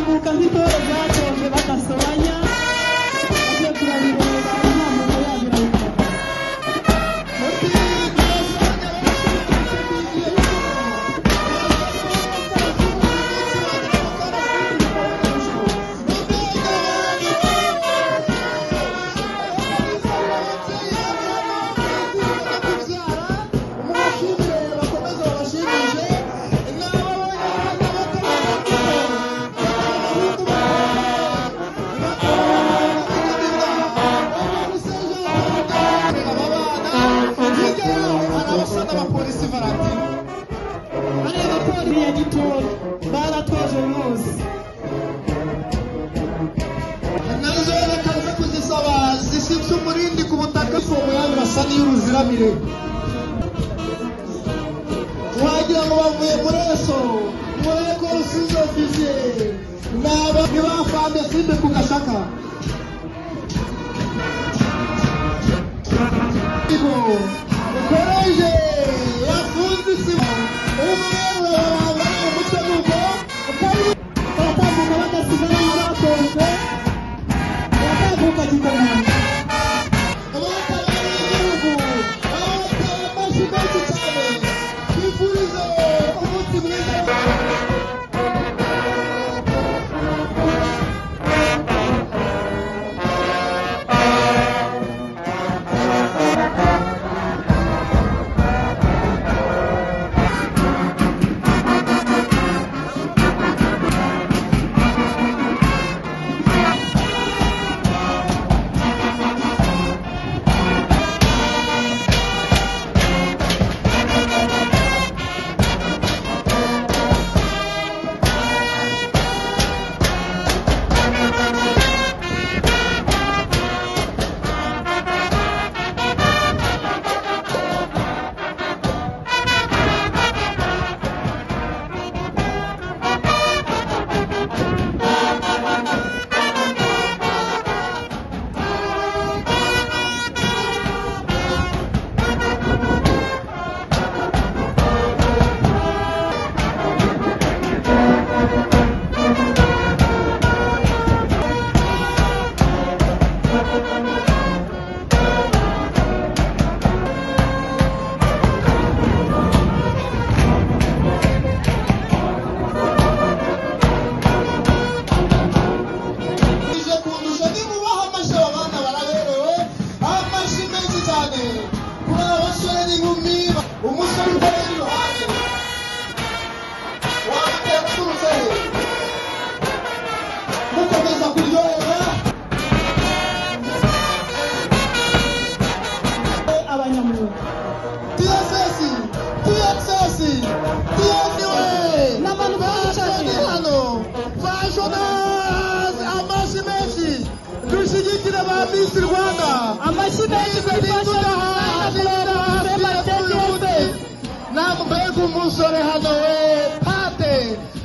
batambuka nk'itoro ryatoje badasobanya bagiye kurabireba nta muntu yabirabikora y'uruziramire wagira ngo bavuye muri eso muri konsizo ofisiye naba ntibafande simbe ku gashaka ukoreje yafunze isima umwe wabana umutwe nuko baratambuka badasigara n'abatonze baratambuka gikomeye Nambe kumusore hano